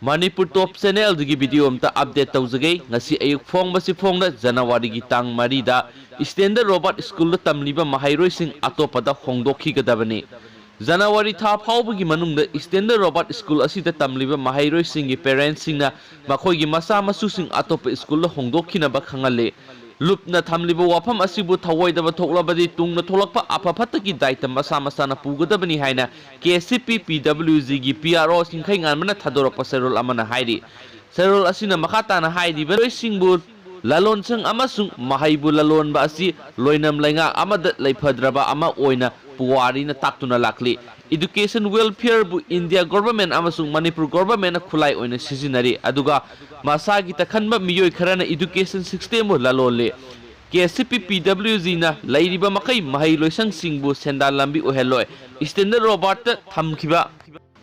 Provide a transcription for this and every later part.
Manipur Top Channel digi video amta update tawjagay ngasi ayuk phong basi phong na January gi tang marida Dtandard Robarth School da tamliba mahairoi sing atopada hongdokhi gadabani January tha phawbagi manungda Dtandard Robarth School asida tamliba mahairoi sing gi parents sing na makhoi gi masa masu sing atopa school da hongdokhi na ba khangale lupna thamliba wafam asibu thawoidaba thoklabadi tungna tholakpa aphaphataki daita masa masana pugadabani haina KCP PWG gi PRO singkhai nganmana thadorakpa serol amana hairi serol asina makhatana hairi beroi singbu lalon sang amasung mahaibu lalon ba asi loinam lainga amada leifadraba ama oina puwari na taktuna lakli Education Welfare bu India government amasung Manipur government na khulai oina sizinari aduga masagi takhanba miyoi kharana education system lalole KCP PWG na lairiba makai mahai loisang singbu sendal lambi oheloi Dtandard Robarth thamkhiba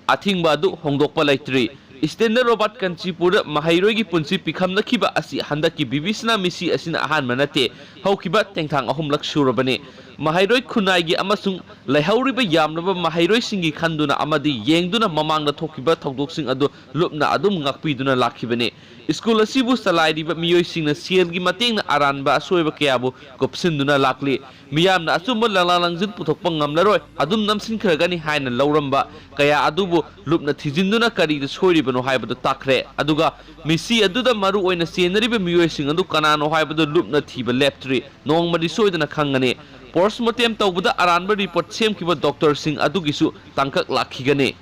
athingba adu hongdokpa laitri Dtandard Robarth Kanchipura mahairoi gi punsi pikhamna khiba asi handaki bibisna misi asina ahan manate haukiba tengthang ahumlak surabane mahairoi khunai gi amasung laihauriba yamnaba mahairoi singi khanduna amadi yengduna mamangna thokiba thogdoksing adu lupna adum ngakpiduna lakhibane school asibu salairiba miyoi singna sel gi matengna aranba asoiba kyabu kopsinduna lakli miyamna asumba lalangjin puthokpa ngamlaroi adum namsinkhiragani haina lauramba kaya adubu lupna thijinduna kari da soiriba no haibadu takre aduga misi aduda maru oina senariba miyoi sing adu kanano haibadu lupna thiba leptri nongmadi soidana khangane postmortem tawbada aranba report semkiba doctor sing adugisu tangkak lakhigane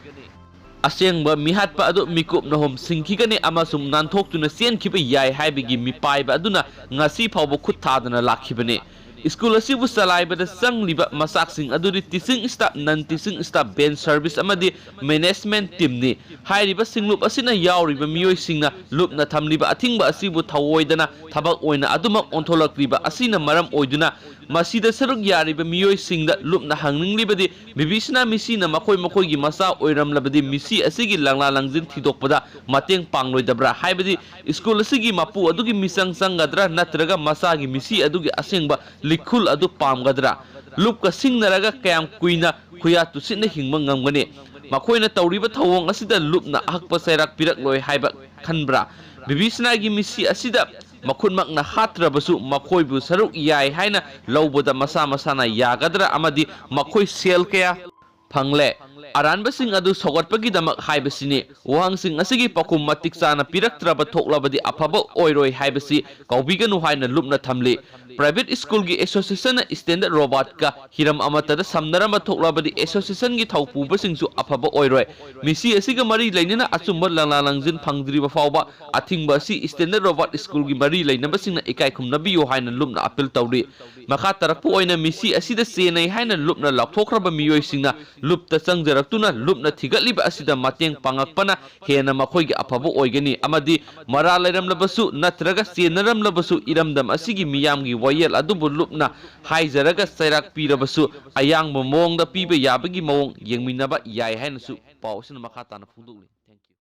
asengba mihatpa adu mikup nahom singkhigane amasum nanthok tuna senkhiba yai haibigi mipaiba aduna ngasi phawbo khut thadana lakhibane School asibu salaibada sangliba masak sing aduri teaching staff non teaching staff bench service amadi management team ni hairiba singlup asina yauriba miyoi singna lupna thamliba athingba asibu thawoidana thabak oina aduma ontholakriba asina maram oiduna masida saruk yariba miyoi singda lupna hangnginglibadi bibisna misina makhoi makhoi gi masa oiramlabadi misi asigi langla langjin thidokpada mateng pangloidabra haibadi school asigi mapu adugi misang sangadra natraga masa gi misi adugi asengba likhul adu pamgadra lupka singnaraga kayam kuina khuya tusina hingma ngamgani makoina tawriba thawong asida lupna ahakpa cheirak pirak loi haiba khanbra bibisna gi misi asida makhunmakna hatrabasu makhoibu saruk yai haina lawboda masa masana yagadra amadi makhoi sel kaya phangle aranba sing adu sogatpagi damak haibasini wang sing asigi pakum matik chana piraktraba thoklabadi afaba oiroi haibasi kaubiganu haina lupna thamli private school gi association na Dtandard Robarth ka hiram amatada samnaramba thoklabadi association gi thaupuba singsu afaba oiroi misi asiga mari lainina achumba langlangjin phangdriba fawba athingba si Dtandard Robarth school gi mari lainaba singna ikai khumnabi yo haina lupna appeal tawri makha tarakpu oina misi asida senai haina lupna lakthraba miyoi singna lupta changjaraktuna lupna thigatliba asida mateng pangakpana hena makhoigi afaba oigani amadi mara lairamlabasu natraga chenaramlabasu iramdam asigi miyamgi wayel adubu lupna haijaraga cheirak pirabasu ayang momongda piba yabagi mawong yengminaba yai hainasu pawsina makha tana phungdukli